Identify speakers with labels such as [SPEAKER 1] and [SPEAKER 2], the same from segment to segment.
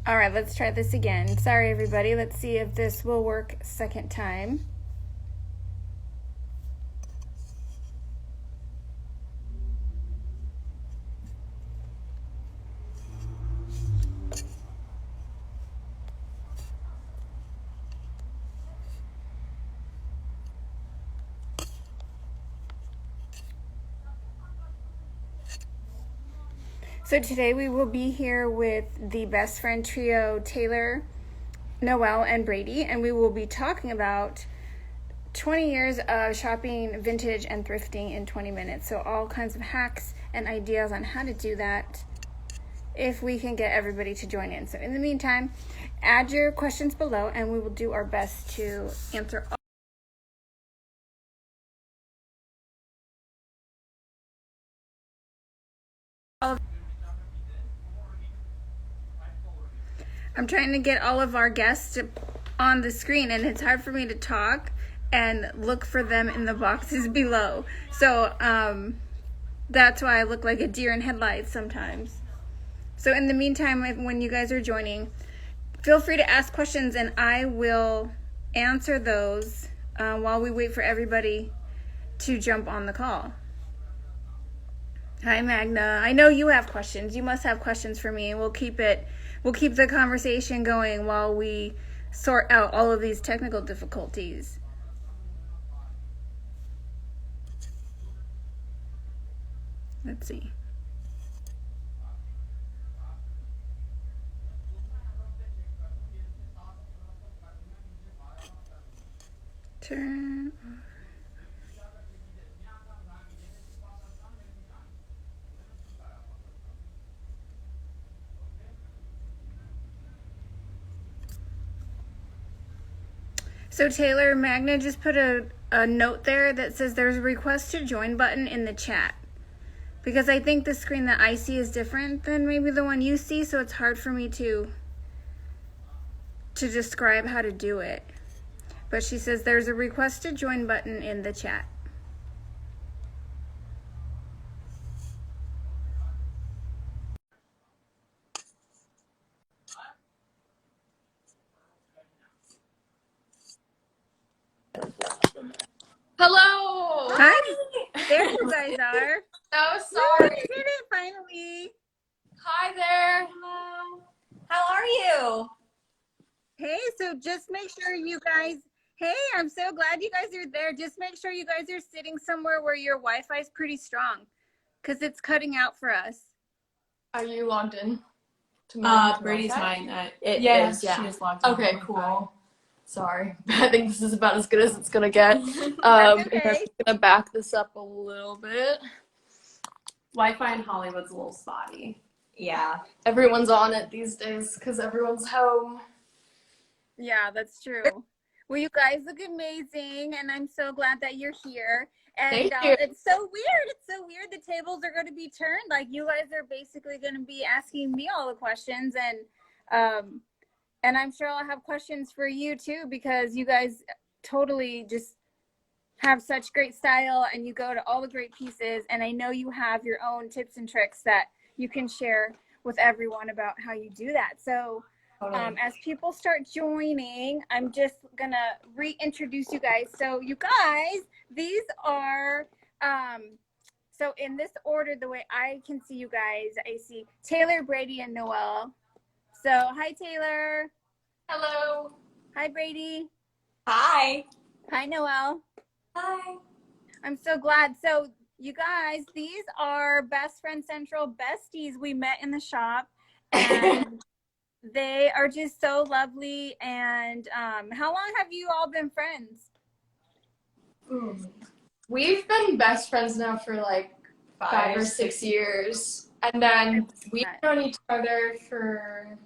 [SPEAKER 1] All right, let's try this again. Sorry, everybody. Let's see if this will work second time. So today we will be here with the best friend trio, Taylor, Noelle, and Brady, and we will be talking about 20 years of shopping vintage and thrifting in 20 minutes. So all kinds of hacks and ideas on how to do that if we can get everybody to join in. So in the meantime, add your questions below and we will do our best to answer all. I'm trying to get all of our guests on the screen, and it's hard for me to talk and look for them in the boxes below. So that's why I look like a deer in headlights sometimes. So in the meantime, when you guys are joining, feel free to ask questions, and I will answer those while we wait for everybody to jump on the call. Hi, Magna. I know you have questions. You must have questions for me. We'll keep the conversation going while we sort out all of these technical difficulties. Let's see. Turn. So Taylor, Magna just put a note there that says there's a request to join button in the chat. Because I think the screen that I see is different than maybe the one you see, so it's hard for me to describe how to do it. But she says there's a request to join button in the chat.
[SPEAKER 2] Hello!
[SPEAKER 1] Hi! There you guys are.
[SPEAKER 2] So sorry.
[SPEAKER 1] We did it finally.
[SPEAKER 2] Hi there.
[SPEAKER 3] Hello. How are you?
[SPEAKER 1] Hey, so just make sure you guys, hey, I'm so glad you guys are there. Just make sure you guys are sitting somewhere where your Wi-Fi is pretty strong because it's cutting out for us.
[SPEAKER 2] Are you logged in? To
[SPEAKER 3] Brady's
[SPEAKER 2] Wi-Fi?
[SPEAKER 3] mine.
[SPEAKER 2] Yeah.
[SPEAKER 3] She is logged in.
[SPEAKER 2] Okay, cool. Sorry. I think this is about as good as it's gonna get.
[SPEAKER 1] That's
[SPEAKER 2] I'm
[SPEAKER 1] okay.
[SPEAKER 2] gonna back this up a little bit.
[SPEAKER 3] Wi-Fi in Hollywood's a little spotty. Yeah.
[SPEAKER 2] Everyone's on it these days because everyone's home.
[SPEAKER 1] Yeah, that's true. Well, you guys look amazing, and I'm so glad that you're here. And
[SPEAKER 2] Thank you.
[SPEAKER 1] it's so weird. It's so weird. The tables are going to be turned. Like you guys are basically going to be asking me all the questions, and I'm sure I'll have questions for you too because you guys totally just have such great style, and you go to all the great pieces. And I know you have your own tips and tricks that you can share with everyone about how you do that. So. As people start joining, I'm just gonna reintroduce you guys. So you guys, these are, so in this order, the way I can see you guys, I see Taylor, Brady, and Noelle. So hi, Taylor.
[SPEAKER 2] Hello.
[SPEAKER 1] Hi, Brady.
[SPEAKER 3] Hi.
[SPEAKER 1] Hi, Noelle.
[SPEAKER 3] Hi.
[SPEAKER 1] I'm so glad. So you guys, these are Best Friend Central besties we met in the shop, and they are just so lovely. And how long have you all been friends?
[SPEAKER 2] We've been best friends now for like 5 or 6 years. And then we've known each other for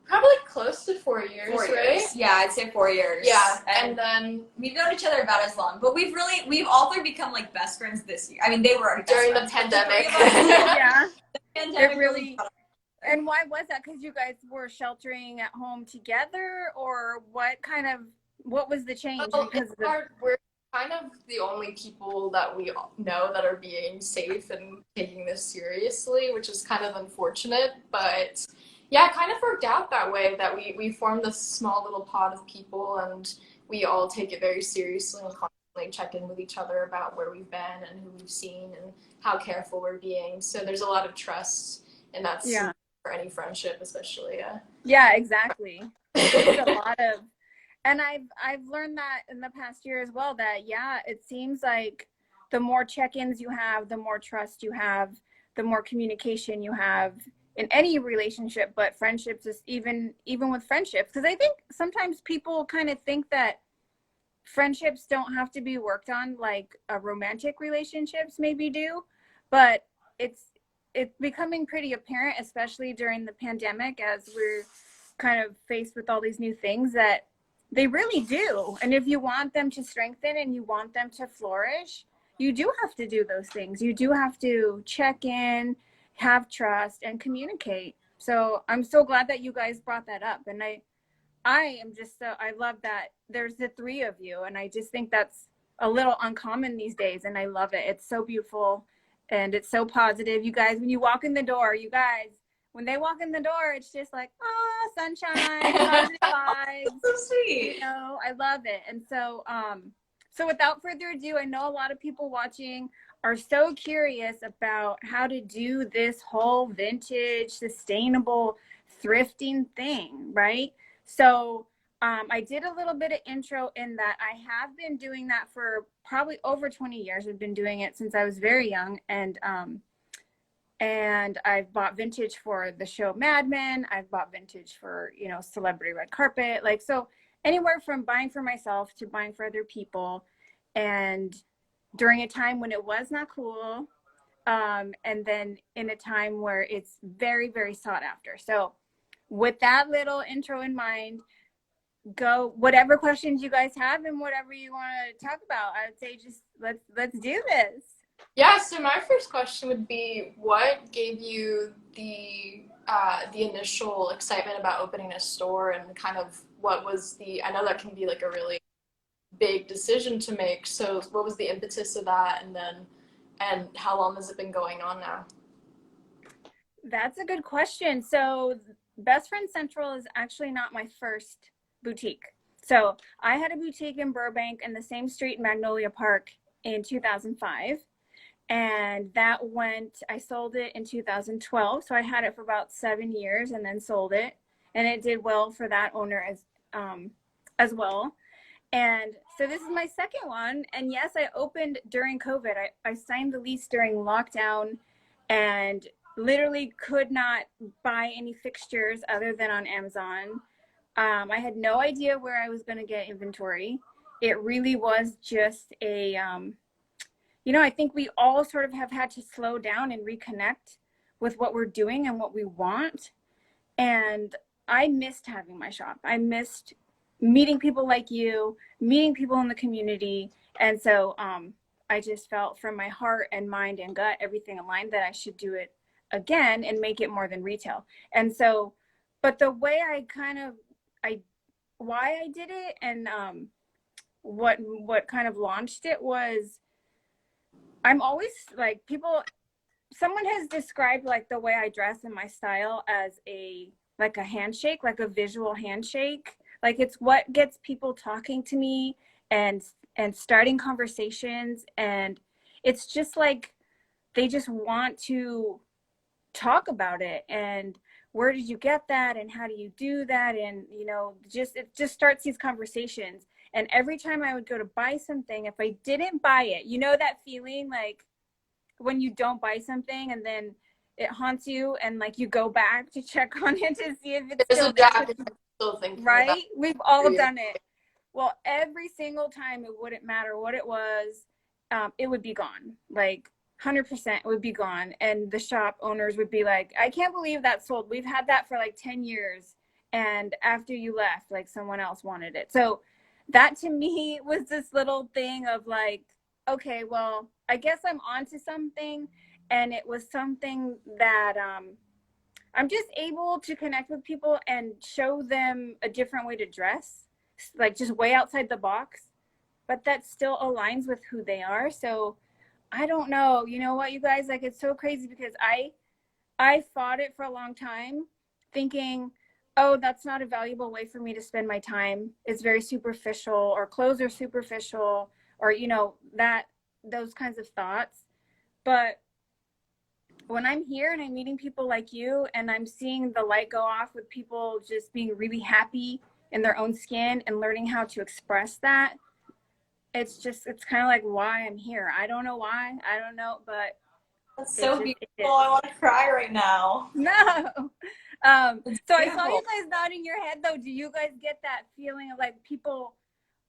[SPEAKER 2] probably close to 4 years,
[SPEAKER 3] 4 years.
[SPEAKER 2] right?
[SPEAKER 3] Yeah, I'd say 4 years.
[SPEAKER 2] Yeah, and then
[SPEAKER 3] we've known each other about as long, but we've all three become like best friends this year. I mean, they were already best
[SPEAKER 2] during
[SPEAKER 3] friends,
[SPEAKER 2] the pandemic.
[SPEAKER 1] Yeah.
[SPEAKER 3] The pandemic
[SPEAKER 1] It really. And why was that? Because you guys were sheltering at home together, or what was the change?
[SPEAKER 2] Well,
[SPEAKER 1] Because
[SPEAKER 2] we're kind of the only people that we know that are being safe and taking this seriously, which is kind of unfortunate. But Yeah, it kind of worked out that way that we formed this small little pod of people and we all take it very seriously and constantly check in with each other about where we've been and who we've seen and how careful we're being. So there's a lot of trust and that's
[SPEAKER 1] Yeah.
[SPEAKER 2] for any friendship especially.
[SPEAKER 1] Yeah, exactly. It takes a lot of, and I've learned that in the past year as well, that yeah, it seems like the more check-ins you have, the more trust you have, the more communication you have in any relationship, but friendships is even with friendships. Because I think sometimes people kind of think that friendships don't have to be worked on like romantic relationships maybe do, but it's becoming pretty apparent, especially during the pandemic, as we're kind of faced with all these new things, that they really do. And if you want them to strengthen and you want them to flourish, you do have to do those things. You do have to check in, have trust, and communicate. So I'm so glad that you guys brought that up. And I am just so, I love that there's the three of you. And I just think that's a little uncommon these days. And I love it. It's so beautiful and it's so positive. You guys, when you walk in the door, you guys, when they walk in the door, it's just like, oh, sunshine, positive vibes.
[SPEAKER 3] So sweet.
[SPEAKER 1] You know, I love it. And so, so without further ado, I know a lot of people watching are so curious about how to do this whole vintage, sustainable thrifting thing, right? So I did a little bit of intro in that I have been doing that for probably over 20 years. I've been doing it since I was very young. And I've bought vintage for the show Mad Men. I've bought vintage for, you know, Celebrity Red Carpet. Like, so anywhere from buying for myself to buying for other people. And during a time when it was not cool. And then in a time where it's very, very sought after. So with that little intro in mind, go whatever questions you guys have and whatever you want to talk about. I would say just let's do this.
[SPEAKER 2] Yeah, so my first question would be, what gave you the initial excitement about opening a store, and kind of what was I know that can be like a really big decision to make. So what was the impetus of that, and how long has it been going on now?
[SPEAKER 1] That's a good question. So Best Friend Central is actually not my first boutique. So I had a boutique in Burbank in the same street, Magnolia Park, in 2005. And I sold it in 2012. So I had it for about 7 years and then sold it. And it did well for that owner as well. And so this is my second one. And yes, I opened during COVID. I signed the lease during lockdown and literally could not buy any fixtures other than on Amazon. I had no idea where I was going to get inventory. It really was just I think we all sort of have had to slow down and reconnect with what we're doing and what we want. And I missed having my shop. I missed meeting people like you, meeting people in the community. And so I just felt from my heart and mind and gut, everything aligned, that I should do it again and make it more than retail. And so, but the way why I did it and what kind of launched it was, I'm always like, someone has described like the way I dress and my style as a handshake, like a visual handshake. Like it's what gets people talking to me and starting conversations. And it's just like, they just want to talk about it. And where did you get that? And how do you do that? And, it just starts these conversations. And every time I would go to buy something, if I didn't buy it, that feeling like when you don't buy something and then it haunts you and like you go back to check on it to see if it's still there. Right? We've all done it. Well, every single time, it wouldn't matter what it was, it would be gone. Like 100% would be gone. And the shop owners would be like, I can't believe that sold. We've had that for like 10 years. And after you left, like someone else wanted it. So that to me was this little thing of like, okay, well, I guess I'm onto something. And it was something that I'm just able to connect with people and show them a different way to dress, like just way outside the box, but that still aligns with who they are. So I don't know, you know what, you guys, like, it's so crazy because I fought it for a long time, thinking, oh, that's not a valuable way for me to spend my time. It's very superficial, or clothes are superficial, or, you know, those kinds of thoughts. But when I'm here and I'm meeting people like you, and I'm seeing the light go off with people just being really happy in their own skin and learning how to express that, it's kind of like why I'm here. I don't know why. I don't know, but
[SPEAKER 3] That's so
[SPEAKER 1] it
[SPEAKER 3] beautiful. I want to cry right now.
[SPEAKER 1] No.
[SPEAKER 3] It's
[SPEAKER 1] So I saw
[SPEAKER 3] beautiful.
[SPEAKER 1] you guys nodding your head though. Do you guys get that feeling of like people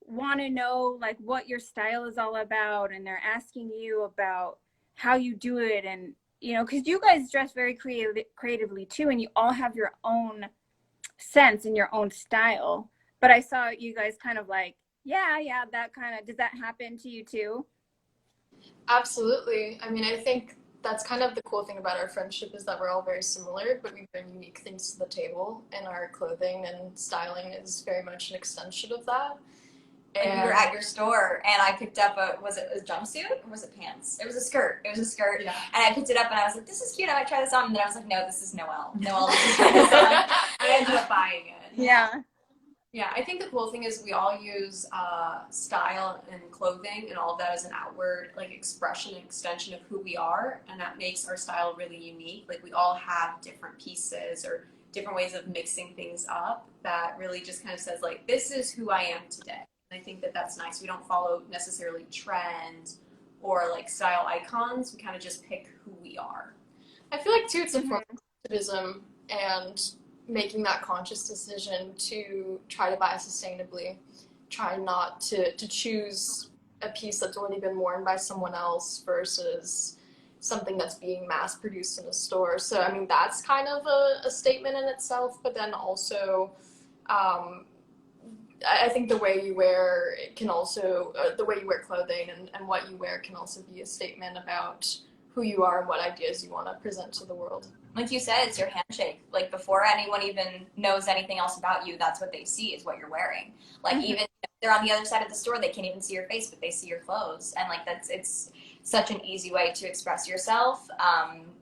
[SPEAKER 1] want to know like what your style is all about, and they're asking you about how you do it, and you know, because you guys dress very creatively too, and you all have your own sense and your own style. But I saw you guys kind of like, yeah, that kind of, does that happen to you too?
[SPEAKER 2] Absolutely. I mean, I think that's kind of the cool thing about our friendship is that we're all very similar, but we bring unique things to the table, and our clothing and styling is very much an extension of that.
[SPEAKER 3] Like we were at your store and I picked up was it a jumpsuit or was it pants? It was a skirt. It was a skirt.
[SPEAKER 2] Yeah.
[SPEAKER 3] And I picked it up and I was like, this is cute. I might try this on. And then I was like, no, this is Noelle. Noelle, this is try this on. I ended up buying it.
[SPEAKER 1] Yeah.
[SPEAKER 2] Yeah, I think the cool thing is we all use style and clothing and all of that as an outward like expression and extension of who we are, and that makes our style really unique. Like we all have different pieces or different ways of mixing things up that really just kind of says like, this is who I am today. And I think that that's nice. We don't follow necessarily trends or like style icons. We kind of just pick who we are. I feel like too it's a form of activism and making that conscious decision to try to buy sustainably, try not to choose a piece that's already been worn by someone else versus something that's being mass produced in a store. So I mean that's kind of a statement in itself, but then also I think the way you wear can also the way you wear clothing and what you wear can also be a statement about who you are and what ideas you want to present to the world.
[SPEAKER 3] Like you said, it's your handshake. Like before anyone even knows anything else about you, that's what they see is what you're wearing. Like even if they're on the other side of the store, they can't even see your face, but they see your clothes. And like it's such an easy way to express yourself.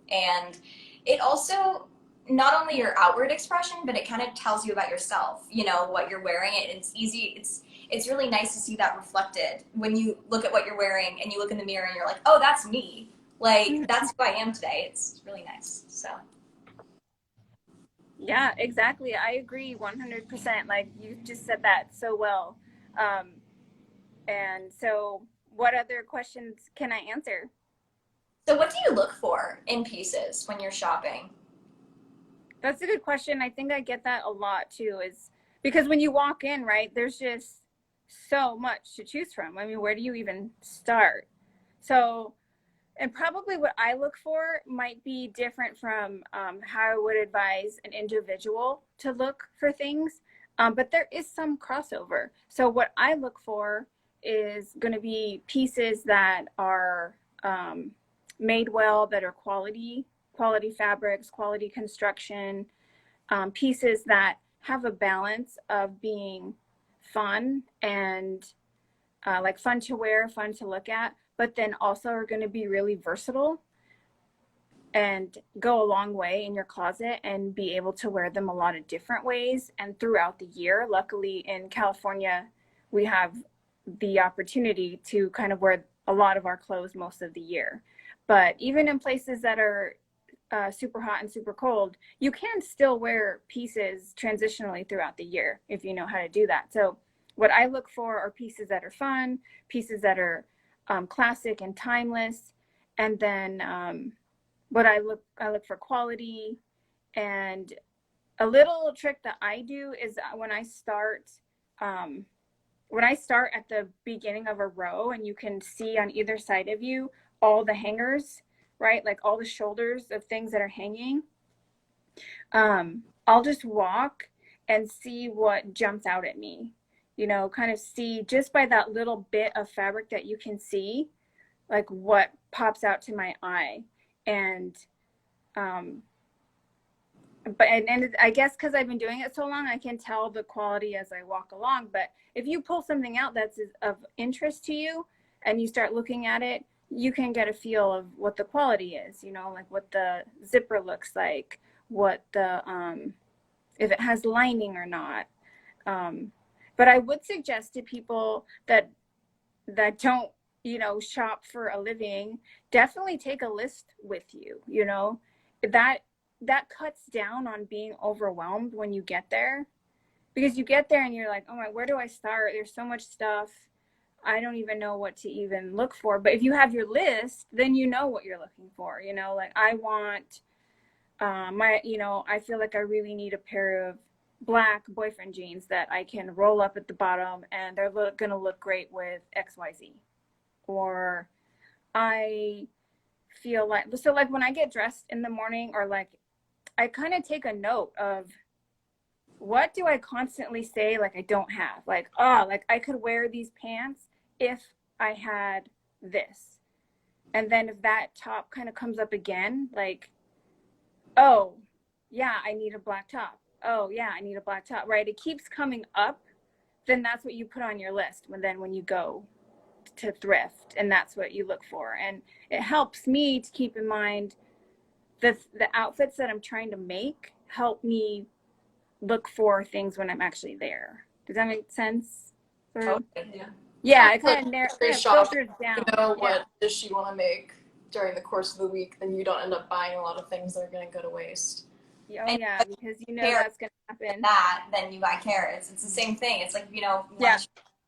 [SPEAKER 3] And it also not only your outward expression, but it kind of tells you about yourself. You know what you're wearing. It's easy. It's really nice to see that reflected when you look at what you're wearing and you look in the mirror and you're like, oh, that's me. Like, that's who I am today. It's really nice. So.
[SPEAKER 1] Yeah, exactly. I agree 100%. Like, you just said that so well. And so, what other questions can I answer?
[SPEAKER 3] So, what do you look for in pieces when you're shopping?
[SPEAKER 1] That's a good question. I think I get that a lot too, is because when you walk in, right, there's just so much to choose from. I mean, where do you even start? So, and probably what I look for might be different from how I would advise an individual to look for things, but there is some crossover. So what I look for is going to be pieces that are made well, that are quality fabrics, quality construction, pieces that have a balance of being fun and like fun to wear, fun to look at, but then also are going to be really versatile and go a long way in your closet and be able to wear them a lot of different ways and throughout the year. Luckily in California, we have the opportunity to kind of wear a lot of our clothes most of the year. But even in places that are super hot and super cold, you can still wear pieces transitionally throughout the year if you know how to do that. So what I look for are pieces that are fun, pieces that are classic and timeless, and then what I look for quality. And a little trick that I do is when I start at the beginning of a row and you can see on either side of you all the hangers, right? Like all the shoulders of things that are hanging. I'll just walk and see what jumps out at me. You know, kind of see just by that little bit of fabric that you can see, like what pops out to my eye. And but I guess because I've been doing it so long, I can tell the quality as I walk along. But if you pull something out that's of interest to you and you start looking at it, you can get a feel of what the quality is, you know, like what the zipper looks like, what the if it has lining or not. But I would suggest to people that don't, you know, shop for a living, definitely take a list with you. You know, that cuts down on being overwhelmed when you get there, because you get there and you're like, oh my, where do I start? There's so much stuff. I don't even know what to even look for. But if you have your list, then you know what you're looking for. You know, like I want you know, I feel like I really need a pair of black boyfriend jeans that I can roll up at the bottom and they're gonna look great with XYZ. Or I feel like, so like when I get dressed in the morning, or like I kind of take a note of what do I constantly say like I don't have, like, oh, like I could wear these pants if I had this. And then if that top kind of comes up again, like, oh yeah, I need a black top. Oh yeah, I need a black top, right? It keeps coming up. Then that's what you put on your list when you go to thrift, and that's what you look for. And it helps me to keep in mind the outfits that I'm trying to make help me look for things when I'm actually there. Does that make sense?
[SPEAKER 3] Totally.
[SPEAKER 1] Yeah, it kind of filters down.
[SPEAKER 2] You know what does she want to make during the course of the week, then you don't end up buying a lot of things that are going to go to waste.
[SPEAKER 1] Oh yeah, because you know that's going to happen.
[SPEAKER 3] Then you buy carrots. It's the same thing. It's like, you know,
[SPEAKER 1] yeah,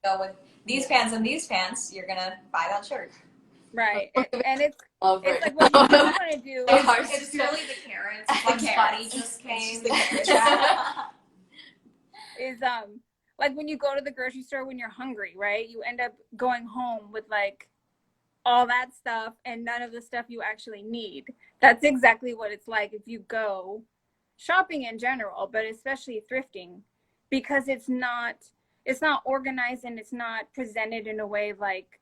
[SPEAKER 3] go with these pants and these pants, you're going to buy that shirt.
[SPEAKER 1] Right. And it's like what you don't want to do.
[SPEAKER 3] It's really the carrots. One body just came.
[SPEAKER 1] Is like when you go to the grocery store when you're hungry, right? You end up going home with like all that stuff and none of the stuff you actually need. That's exactly what it's like if you go shopping in general, but especially thrifting, because it's not organized and it's not presented in a way like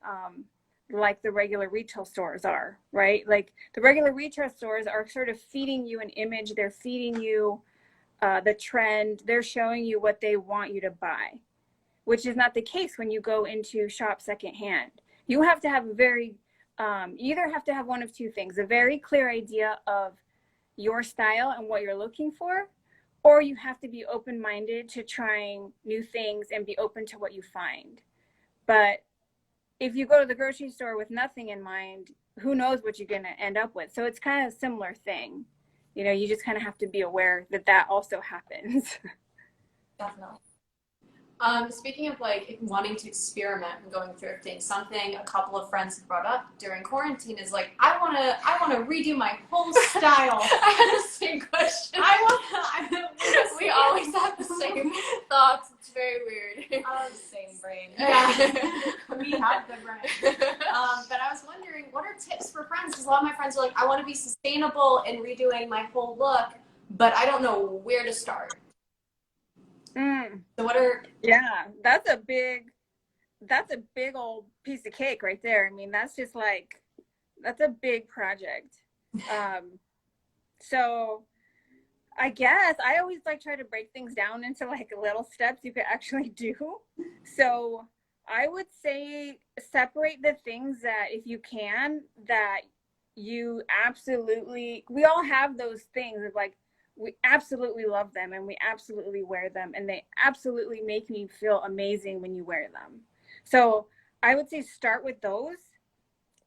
[SPEAKER 1] the regular retail stores are, right? Like the regular retail stores are sort of feeding you an image. They're feeding you the trend. They're showing you what they want you to buy, which is not the case when you go into shop secondhand. You have to have you either have to have one of two things: a very clear idea of your style and what you're looking for, or you have to be open-minded to trying new things and be open to what you find. But if you go to the grocery store with nothing in mind, who knows what you're going to end up with. So it's kind of a similar thing. You know, you just kind of have to be aware that also happens.
[SPEAKER 3] Definitely.
[SPEAKER 2] Speaking of like wanting to experiment and going thrifting, something a couple of friends have brought up during quarantine is like, I wanna redo my whole style. I had the same question. We always have the same thoughts. It's very weird.
[SPEAKER 3] Same brain.
[SPEAKER 2] Yeah.
[SPEAKER 4] We have the brain. But I was wondering, what are tips for friends? Because a lot of my friends are like, I want to be sustainable in redoing my whole look, but I don't know where to start. So what are...
[SPEAKER 1] Yeah, that's a big old piece of cake right there. I mean, that's a big project. So I guess I always like try to break things down into like little steps you could actually do. So I would say separate the things that, if you can, that you absolutely, we all have those things of like, we absolutely love them and we absolutely wear them and they absolutely make me feel amazing when you wear them. So I would say start with those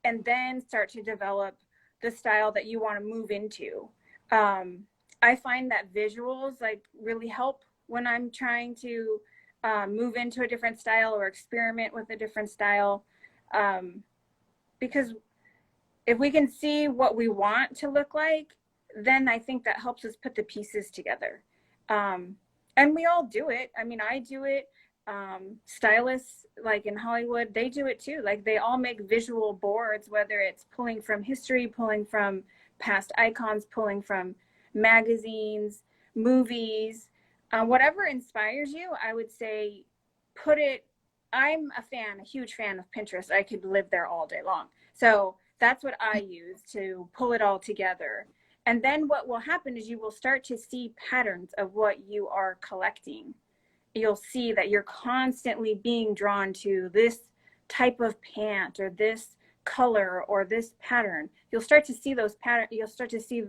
[SPEAKER 1] and then start to develop the style that you want to move into. I find that visuals like really help when I'm trying to move into a different style or experiment with a different style, because if we can see what we want to look like, then I think that helps us put the pieces together. And we all do it. I mean, I do it. Stylists like in Hollywood, they do it too. Like they all make visual boards, whether it's pulling from history, pulling from past icons, pulling from magazines, movies, whatever inspires you. I would say put it. I'm a huge fan of Pinterest. I could live there all day long. So that's what I use to pull it all together. And then what will happen is you will start to see patterns of what you are collecting. You'll see that you're constantly being drawn to this type of pant or this color or this pattern. You'll start to see those patterns. You'll start to see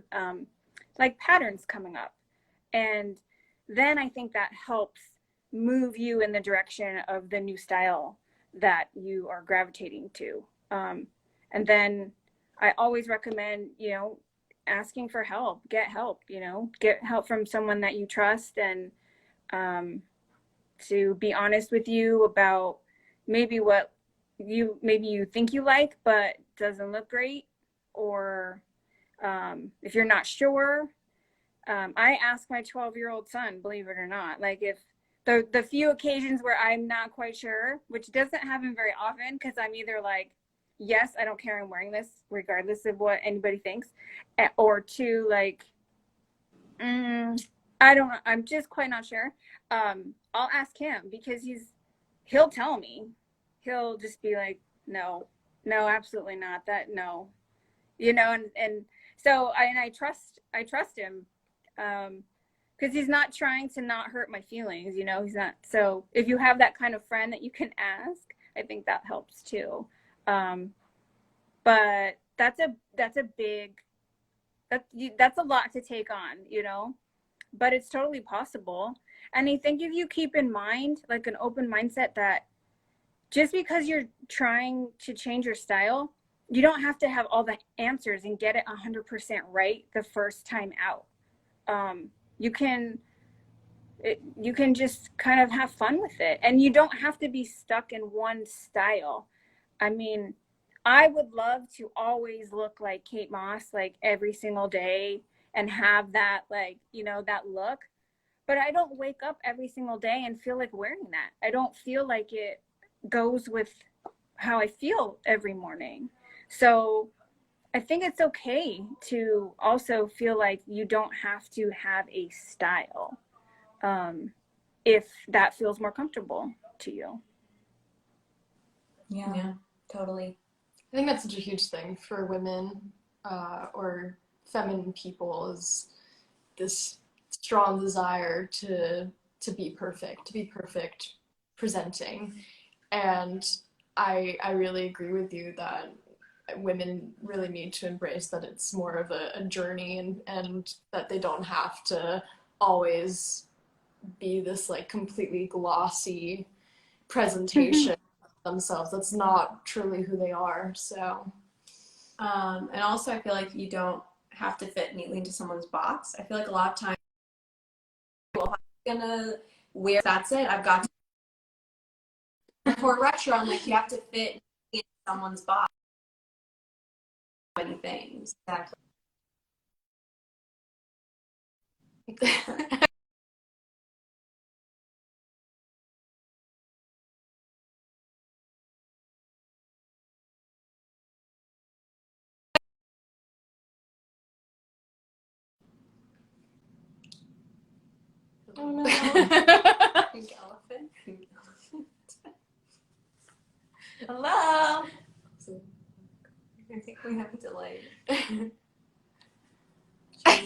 [SPEAKER 1] like patterns coming up. And then I think that helps move you in the direction of the new style that you are gravitating to. And then I always recommend, asking for help, get help, get help from someone that you trust, and to be honest with you about maybe what you think you like, but doesn't look great. Or if you're not sure, I ask my 12-year-old son, believe it or not, like if the few occasions where I'm not quite sure, which doesn't happen very often, because I'm either like, yes, I don't care, I'm wearing this regardless of what anybody thinks, or two, like, I don't know, I'm just quite not sure. I'll ask him, because he'll tell me. He'll just be like, no, absolutely not, that, no, and so I trust him, because he's not trying to not hurt my feelings, he's not. So if you have that kind of friend that you can ask, I think that helps too. But that's a lot to take on, but it's totally possible. And I think if you keep in mind, like, an open mindset, that just because you're trying to change your style, you don't have to have all the answers and get it 100% right the first time out. You can just kind of have fun with it, and you don't have to be stuck in one style. I mean, I would love to always look like Kate Moss, like, every single day, and have that, like, that look. But I don't wake up every single day and feel like wearing that. I don't feel like it goes with how I feel every morning. So I think it's okay to also feel like you don't have to have a style, if that feels more comfortable to you.
[SPEAKER 3] Yeah, totally.
[SPEAKER 2] I think that's such a huge thing for women, or feminine people, is this strong desire to be perfect presenting. And I really agree with you that women really need to embrace that it's more of a journey, and that they don't have to always be this, like, completely glossy presentation of themselves. That's not truly who they are. So
[SPEAKER 4] And also, I feel like you don't have to fit neatly into someone's box. I feel like a lot of times, well, if I'm gonna wear, that's it, I've got to. For retro, I'm like, you have to fit in someone's box. Many things. Exactly.
[SPEAKER 2] oh no.
[SPEAKER 4] Pink elephant. Hello. I think we have a delay.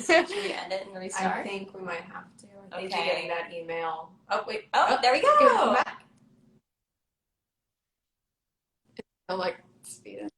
[SPEAKER 3] Should we end it and restart?
[SPEAKER 4] I think we might have to. I think
[SPEAKER 3] Okay.
[SPEAKER 4] you're getting that email.
[SPEAKER 3] Oh, wait. Oh, there we
[SPEAKER 4] Come
[SPEAKER 3] go.
[SPEAKER 4] back.
[SPEAKER 2] I like speed it.